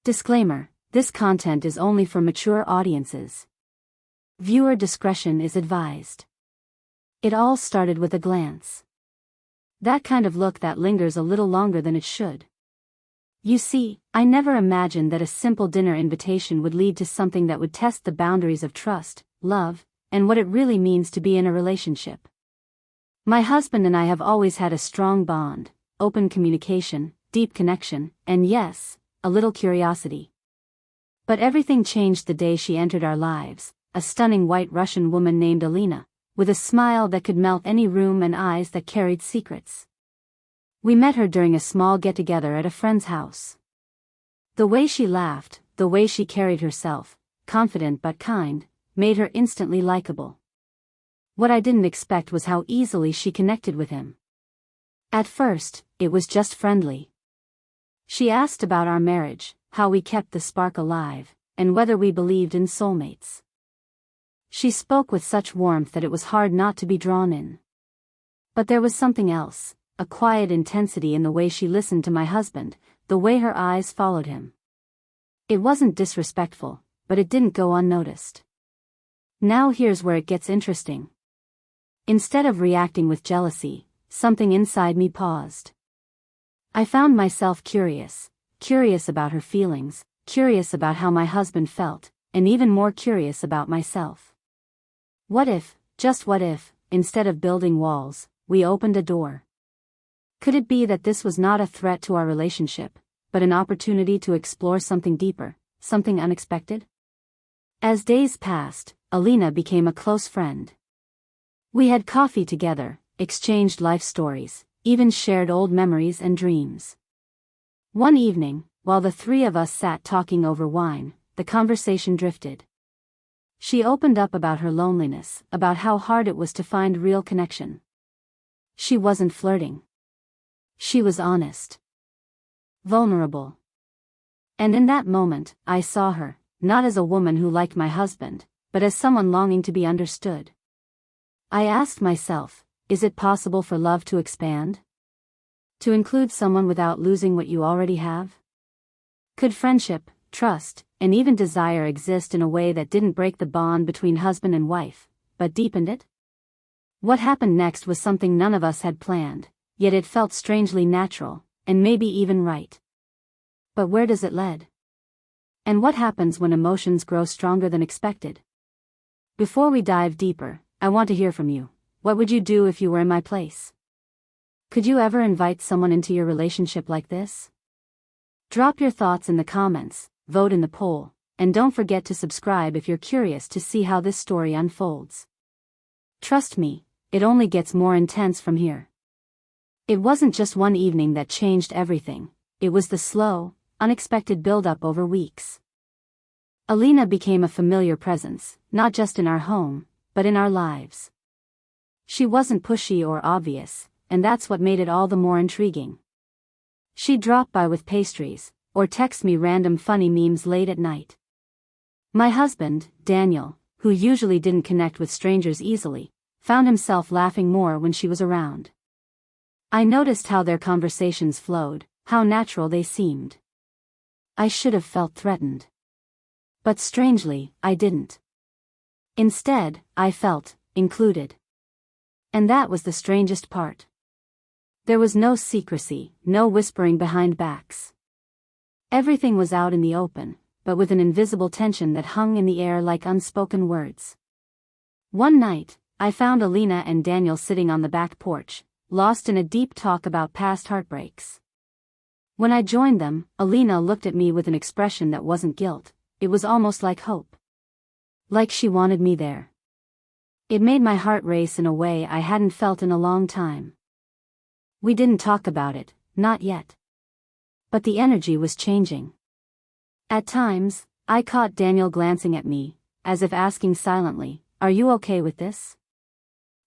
Disclaimer: this content is only for mature audiences. Viewer discretion is advised. It all started with a glance. That kind of look that lingers a little longer than it should. You see, I never imagined that a simple dinner invitation would lead to something that would test the boundaries of trust, love, and what it really means to be in a relationship. My husband and I have always had a strong bond, open communication, deep connection, and yes, a little curiosity. But everything changed the day she entered our lives, a stunning white Russian woman named Alina, with a smile that could melt any room and eyes that carried secrets. We met her during a small get-together at a friend's house. The way she laughed, the way she carried herself, confident but kind, made her instantly likable. What I didn't expect was how easily she connected with him. At first, it was just friendly. She asked about our marriage, how we kept the spark alive, and whether we believed in soulmates. She spoke with such warmth that it was hard not to be drawn in. But there was something else, a quiet intensity in the way she listened to my husband, the way her eyes followed him. It wasn't disrespectful, but it didn't go unnoticed. Now here's where it gets interesting. Instead of reacting with jealousy, something inside me paused. I found myself curious about her feelings, curious about how my husband felt, and even more curious about myself. What if, just what if, instead of building walls, we opened a door? Could it be that this was not a threat to our relationship, but an opportunity to explore something deeper, something unexpected? As days passed, Alina became a close friend. We had coffee together, exchanged life stories, even shared old memories and dreams. One evening, while the three of us sat talking over wine, the conversation drifted. She opened up about her loneliness, about how hard it was to find real connection. She wasn't flirting. She was honest. Vulnerable. And in that moment, I saw her, not as a woman who liked my husband, but as someone longing to be understood. I asked myself, is it possible for love to expand? To include someone without losing what you already have? Could friendship, trust, and even desire exist in a way that didn't break the bond between husband and wife, but deepened it? What happened next was something none of us had planned, yet it felt strangely natural, and maybe even right. But where does it lead? And what happens when emotions grow stronger than expected? Before we dive deeper, I want to hear from you. What would you do if you were in my place? Could you ever invite someone into your relationship like this? Drop your thoughts in the comments, vote in the poll, and don't forget to subscribe if you're curious to see how this story unfolds. Trust me, it only gets more intense from here. It wasn't just one evening that changed everything, it was the slow, unexpected build-up over weeks. Alina became a familiar presence, not just in our home, but in our lives. She wasn't pushy or obvious, and that's what made it all the more intriguing. She'd drop by with pastries, or text me random funny memes late at night. My husband, Daniel, who usually didn't connect with strangers easily, found himself laughing more when she was around. I noticed how their conversations flowed, how natural they seemed. I should have felt threatened. But strangely, I didn't. Instead, I felt included. And that was the strangest part. There was no secrecy, no whispering behind backs. Everything was out in the open, but with an invisible tension that hung in the air like unspoken words. One night, I found Alina and Daniel sitting on the back porch, lost in a deep talk about past heartbreaks. When I joined them, Alina looked at me with an expression that wasn't guilt, it was almost like hope. Like she wanted me there. It made my heart race in a way I hadn't felt in a long time. We didn't talk about it, not yet. But the energy was changing. At times, I caught Daniel glancing at me, as if asking silently, "Are you okay with this?"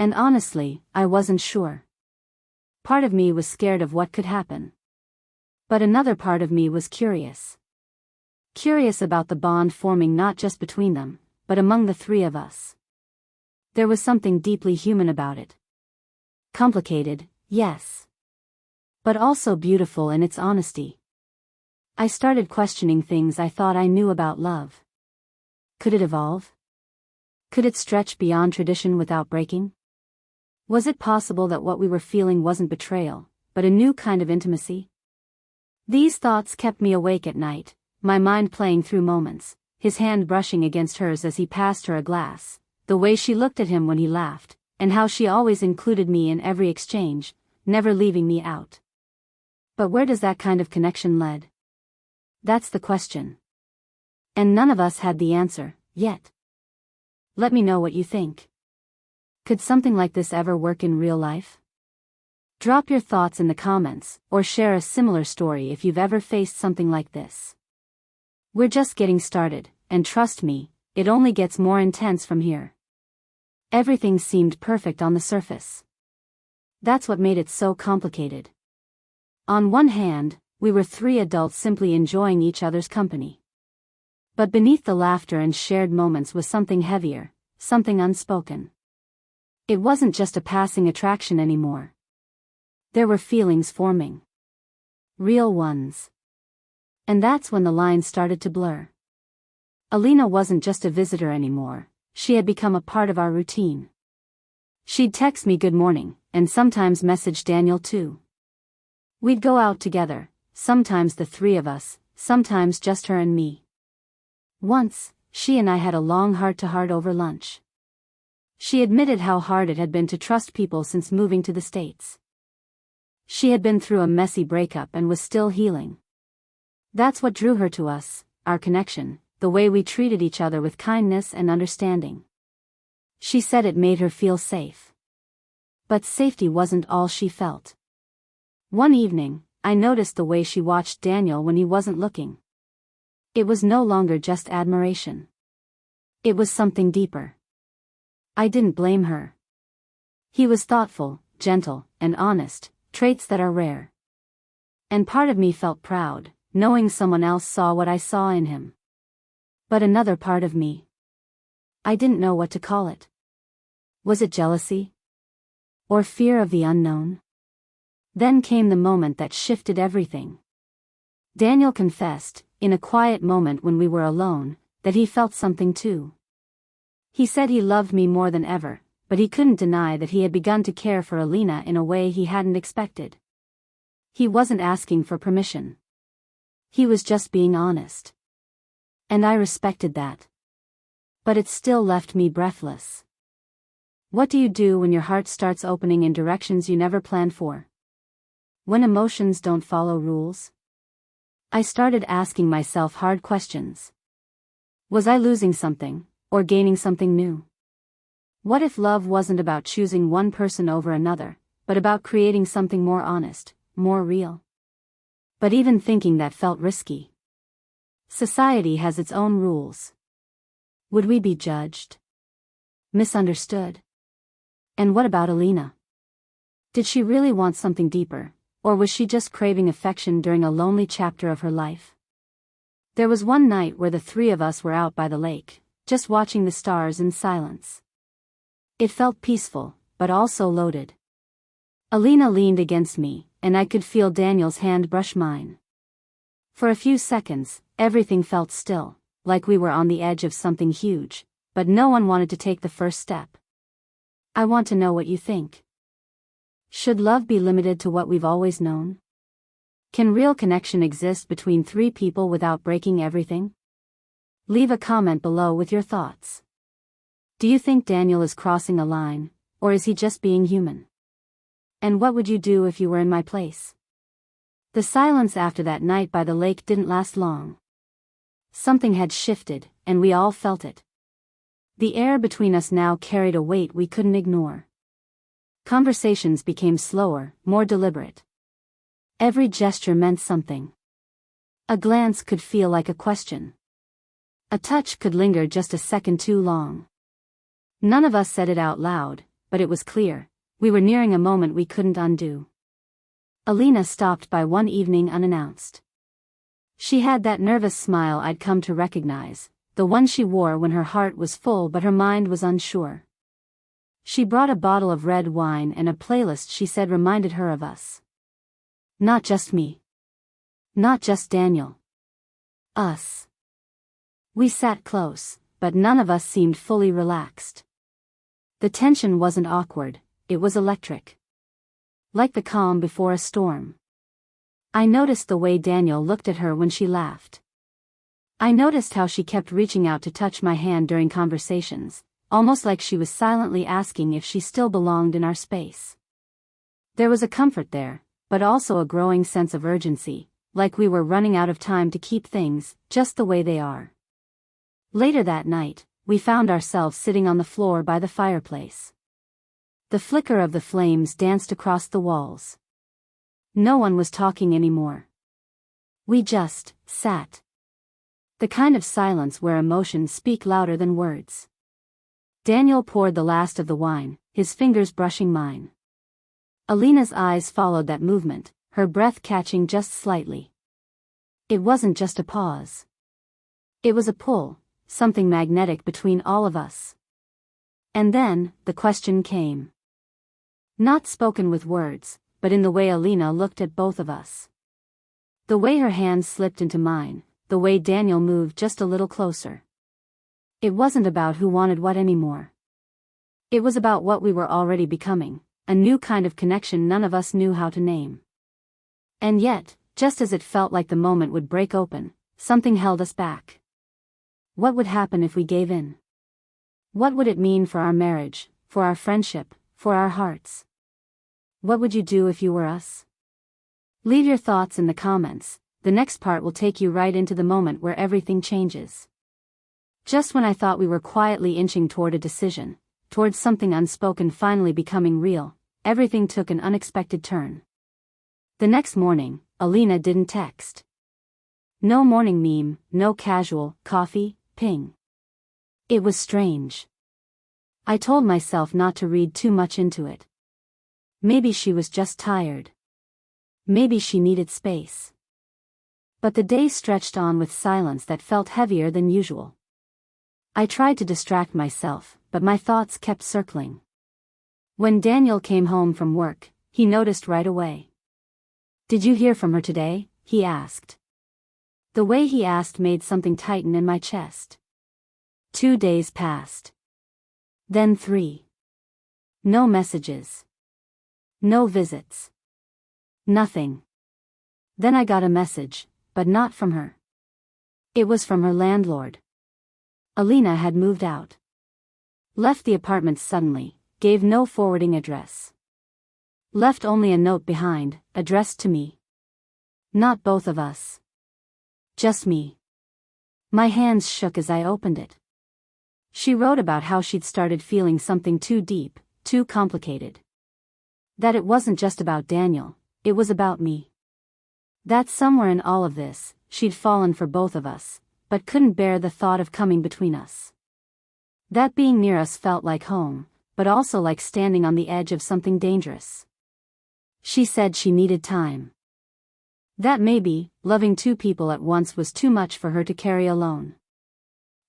And honestly, I wasn't sure. Part of me was scared of what could happen. But another part of me was curious. Curious about the bond forming not just between them, but among the three of us. There was something deeply human about it. Complicated, yes. But also beautiful in its honesty. I started questioning things I thought I knew about love. Could it evolve? Could it stretch beyond tradition without breaking? Was it possible that what we were feeling wasn't betrayal, but a new kind of intimacy? These thoughts kept me awake at night, my mind playing through moments, his hand brushing against hers as he passed her a glass, the way she looked at him when he laughed, and how she always included me in every exchange, never leaving me out. But where does that kind of connection lead? That's the question. And none of us had the answer, yet. Let me know what you think. Could something like this ever work in real life? Drop your thoughts in the comments, or share a similar story if you've ever faced something like this. We're just getting started, and trust me, it only gets more intense from here. Everything seemed perfect on the surface. That's what made it so complicated. On one hand, we were three adults simply enjoying each other's company. But beneath the laughter and shared moments was something heavier, something unspoken. It wasn't just a passing attraction anymore. There were feelings forming. Real ones. And that's when the lines started to blur. Alina wasn't just a visitor anymore, she had become a part of our routine. She'd text me good morning, and sometimes message Daniel too. We'd go out together, sometimes the three of us, sometimes just her and me. Once, she and I had a long heart-to-heart over lunch. She admitted how hard it had been to trust people since moving to the States. She had been through a messy breakup and was still healing. That's what drew her to us, our connection, the way we treated each other with kindness and understanding. She said it made her feel safe. But safety wasn't all she felt. One evening, I noticed the way she watched Daniel when he wasn't looking. It was no longer just admiration. It was something deeper. I didn't blame her. He was thoughtful, gentle, and honest, traits that are rare. And part of me felt proud, knowing someone else saw what I saw in him. But another part of me, I didn't know what to call it. Was it jealousy? Or fear of the unknown? Then came the moment that shifted everything. Daniel confessed, in a quiet moment when we were alone, that he felt something too. He said he loved me more than ever, but he couldn't deny that he had begun to care for Alina in a way he hadn't expected. He wasn't asking for permission. He was just being honest. And I respected that. But it still left me breathless. What do you do when your heart starts opening in directions you never planned for? When emotions don't follow rules? I started asking myself hard questions. Was I losing something, or gaining something new? What if love wasn't about choosing one person over another, but about creating something more honest, more real? But even thinking that felt risky. Society has its own rules. Would we be judged? Misunderstood? And what about Alina? Did she really want something deeper, or was she just craving affection during a lonely chapter of her life? There was one night where the three of us were out by the lake, just watching the stars in silence. It felt peaceful, but also loaded. Alina leaned against me, and I could feel Daniel's hand brush mine. For a few seconds, everything felt still, like we were on the edge of something huge, but no one wanted to take the first step. I want to know what you think. Should love be limited to what we've always known? Can real connection exist between three people without breaking everything? Leave a comment below with your thoughts. Do you think Daniel is crossing a line, or is he just being human? And what would you do if you were in my place? The silence after that night by the lake didn't last long. Something had shifted, and we all felt it. The air between us now carried a weight we couldn't ignore. Conversations became slower, more deliberate. Every gesture meant something. A glance could feel like a question. A touch could linger just a second too long. None of us said it out loud, but it was clear. We were nearing a moment we couldn't undo. Alina stopped by one evening unannounced. She had that nervous smile I'd come to recognize, the one she wore when her heart was full but her mind was unsure. She brought a bottle of red wine and a playlist she said reminded her of us. Not just me. Not just Daniel, Us. We sat close, but none of us seemed fully relaxed. The tension wasn't awkward, it was electric. Like the calm before a storm. I noticed the way Daniel looked at her when she laughed. I noticed how she kept reaching out to touch my hand during conversations, almost like she was silently asking if she still belonged in our space. There was a comfort there, but also a growing sense of urgency, like we were running out of time to keep things just the way they are. Later that night, we found ourselves sitting on the floor by the fireplace. The flicker of the flames danced across the walls. No one was talking anymore. We just sat. The kind of silence where emotions speak louder than words. Daniel poured the last of the wine, his fingers brushing mine. Alina's eyes followed that movement, her breath catching just slightly. It wasn't just a pause. It was a pull, something magnetic between all of us. And then, the question came. Not spoken with words, but in the way Alina looked at both of us. The way her hands slipped into mine, the way Daniel moved just a little closer. It wasn't about who wanted what anymore. It was about what we were already becoming, a new kind of connection none of us knew how to name. And yet, just as it felt like the moment would break open, something held us back. What would happen if we gave in? What would it mean for our marriage, for our friendship, for our hearts? What would you do if you were us? Leave your thoughts in the comments, the next part will take you right into the moment where everything changes. Just when I thought we were quietly inching toward a decision, towards something unspoken finally becoming real, everything took an unexpected turn. The next morning, Alina didn't text. No morning meme, no casual, coffee, ping. It was strange. I told myself not to read too much into it. Maybe she was just tired. Maybe she needed space. But the day stretched on with silence that felt heavier than usual. I tried to distract myself, but my thoughts kept circling. When Daniel came home from work, he noticed right away. "Did you hear from her today?" he asked. The way he asked made something tighten in my chest. 2 days passed. Then 3. No messages. No visits. Nothing. Then I got a message, but not from her. It was from her landlord. Alina had moved out. Left the apartment suddenly, gave no forwarding address. Left only a note behind, addressed to me. Not both of us. Just me. My hands shook as I opened it. She wrote about how she'd started feeling something too deep, too complicated. That it wasn't just about Daniel, it was about me. That somewhere in all of this, she'd fallen for both of us, but couldn't bear the thought of coming between us. That being near us felt like home, but also like standing on the edge of something dangerous. She said she needed time. That maybe, loving 2 people at once was too much for her to carry alone.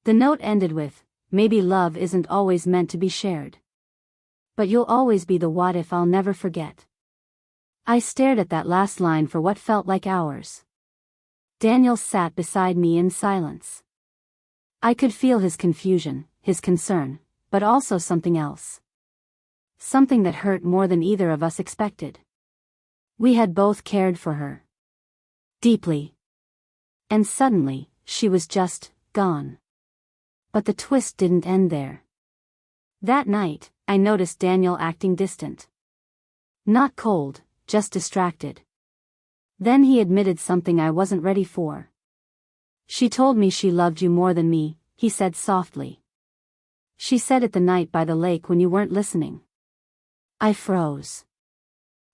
The note ended with, "Maybe love isn't always meant to be shared. But you'll always be the what if I'll never forget." I stared at that last line for what felt like hours. Daniel sat beside me in silence. I could feel his confusion, his concern, but also something else. Something that hurt more than either of us expected. We had both cared for her. Deeply. And suddenly, she was just gone. But the twist didn't end there. That night, I noticed Daniel acting distant. Not cold, just distracted. Then he admitted something I wasn't ready for. "She told me she loved you more than me," he said softly. "She said it the night by the lake when you weren't listening." I froze.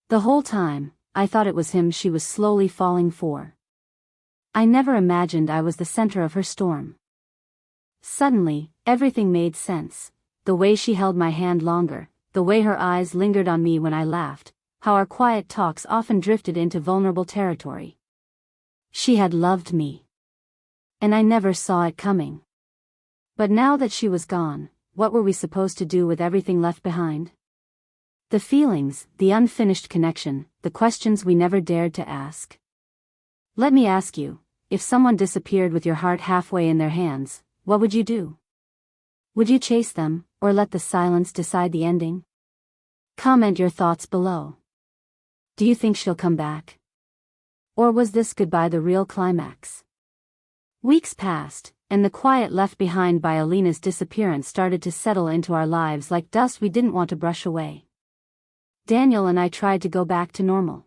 The whole time, I thought it was him she was slowly falling for. I never imagined I was the center of her storm. Suddenly, everything made sense. The way she held my hand longer, the way her eyes lingered on me when I laughed, how our quiet talks often drifted into vulnerable territory. She had loved me. And I never saw it coming. But now that she was gone, what were we supposed to do with everything left behind? The feelings, the unfinished connection, the questions we never dared to ask. Let me ask you, if someone disappeared with your heart halfway in their hands, what would you do? Would you chase them, or let the silence decide the ending? Comment your thoughts below. Do you think she'll come back? Or was this goodbye the real climax? Weeks passed, and the quiet left behind by Alina's disappearance started to settle into our lives like dust we didn't want to brush away. Daniel and I tried to go back to normal.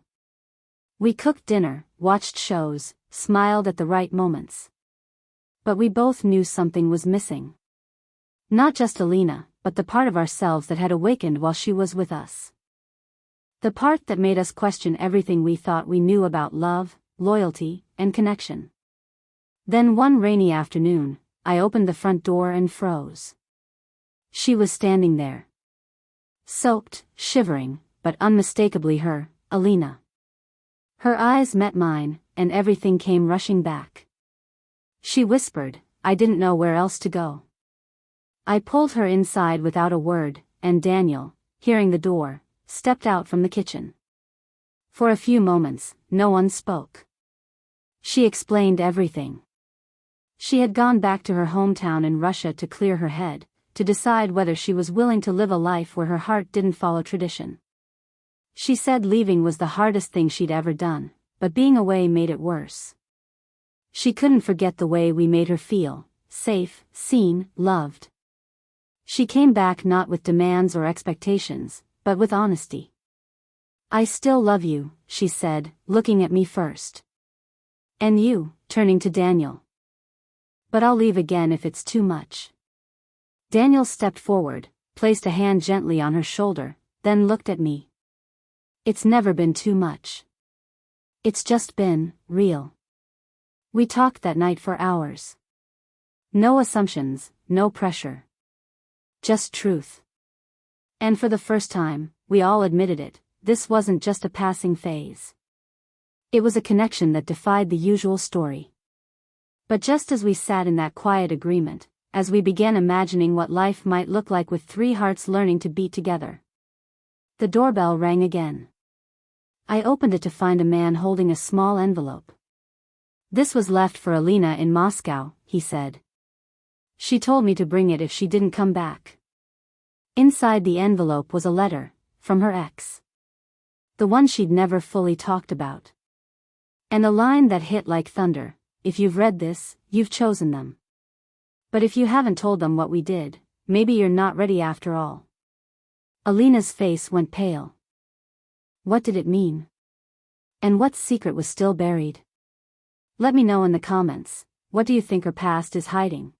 We cooked dinner, watched shows, smiled at the right moments. But we both knew something was missing. Not just Alina, but the part of ourselves that had awakened while she was with us. The part that made us question everything we thought we knew about love, loyalty, and connection. Then one rainy afternoon, I opened the front door and froze. She was standing there. Soaked, shivering, but unmistakably her, Alina. Her eyes met mine, and everything came rushing back. She whispered, "I didn't know where else to go." I pulled her inside without a word, and Daniel, hearing the door, stepped out from the kitchen. For a few moments, no one spoke. She explained everything. She had gone back to her hometown in Russia to clear her head, to decide whether she was willing to live a life where her heart didn't follow tradition. She said leaving was the hardest thing she'd ever done, but being away made it worse. She couldn't forget the way we made her feel, safe, seen, loved. She came back not with demands or expectations, but with honesty. "I still love you," she said, looking at me first. "And you," turning to Daniel. "But I'll leave again if it's too much." Daniel stepped forward, placed a hand gently on her shoulder, then looked at me. "It's never been too much. It's just been real." We talked that night for hours. No assumptions, no pressure. Just truth. And for the first time, we all admitted it, this wasn't just a passing phase. It was a connection that defied the usual story. But just as we sat in that quiet agreement, as we began imagining what life might look like with three hearts learning to beat together, the doorbell rang again. I opened it to find a man holding a small envelope. "This was left for Alina in Moscow," he said. "She told me to bring it if she didn't come back." Inside the envelope was a letter, from her ex. The one she'd never fully talked about. And a line that hit like thunder: "If you've read this, you've chosen them. But if you haven't told them what we did, maybe you're not ready after all." Alina's face went pale. What did it mean? And what secret was still buried? Let me know in the comments, what do you think her past is hiding?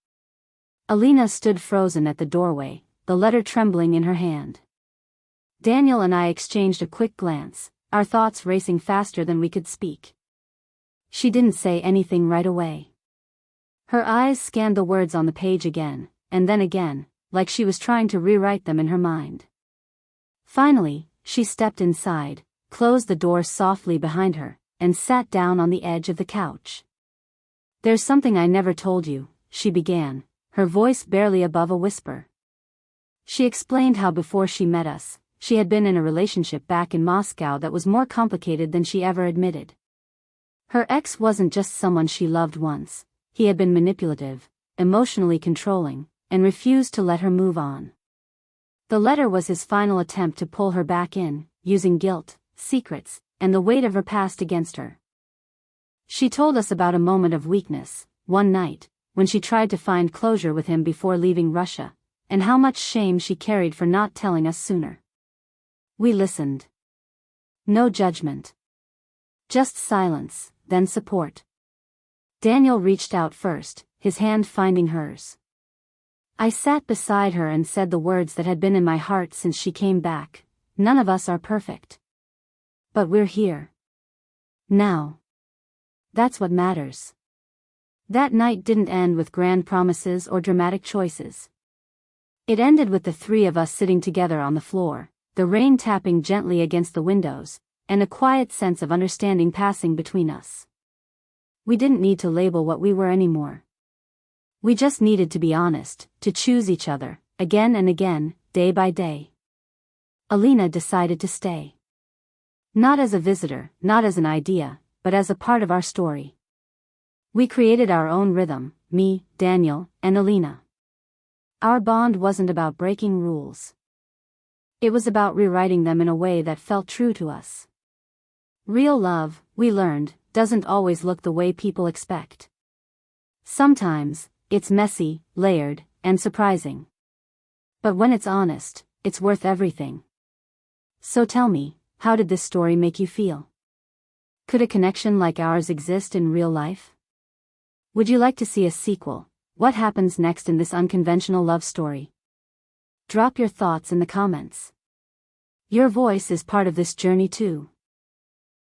Alina stood frozen at the doorway, the letter trembling in her hand. Daniel and I exchanged a quick glance, our thoughts racing faster than we could speak. She didn't say anything right away. Her eyes scanned the words on the page again, and then again, like she was trying to rewrite them in her mind. Finally, she stepped inside, closed the door softly behind her, and sat down on the edge of the couch. "There's something I never told you," she began, her voice barely above a whisper. She explained how before she met us, she had been in a relationship back in Moscow that was more complicated than she ever admitted. Her ex wasn't just someone she loved once, he had been manipulative, emotionally controlling, and refused to let her move on. The letter was his final attempt to pull her back in, using guilt, secrets, and the weight of her past against her. She told us about a moment of weakness, one night, when she tried to find closure with him before leaving Russia, and how much shame she carried for not telling us sooner. We listened. No judgment. Just silence, then support. Daniel reached out first, his hand finding hers. I sat beside her and said the words that had been in my heart since she came back: "None of us are perfect. But we're here. Now. That's what matters." That night didn't end with grand promises or dramatic choices. It ended with the three of us sitting together on the floor, the rain tapping gently against the windows, and a quiet sense of understanding passing between us. We didn't need to label what we were anymore. We just needed to be honest, to choose each other, again and again, day by day. Alina decided to stay. Not as a visitor, not as an idea, but as a part of our story. We created our own rhythm, me, Daniel, and Alina. Our bond wasn't about breaking rules. It was about rewriting them in a way that felt true to us. Real love, we learned, doesn't always look the way people expect. Sometimes, it's messy, layered, and surprising. But when it's honest, it's worth everything. So tell me, how did this story make you feel? Could a connection like ours exist in real life? Would you like to see a sequel? What happens next in this unconventional love story? Drop your thoughts in the comments. Your voice is part of this journey too.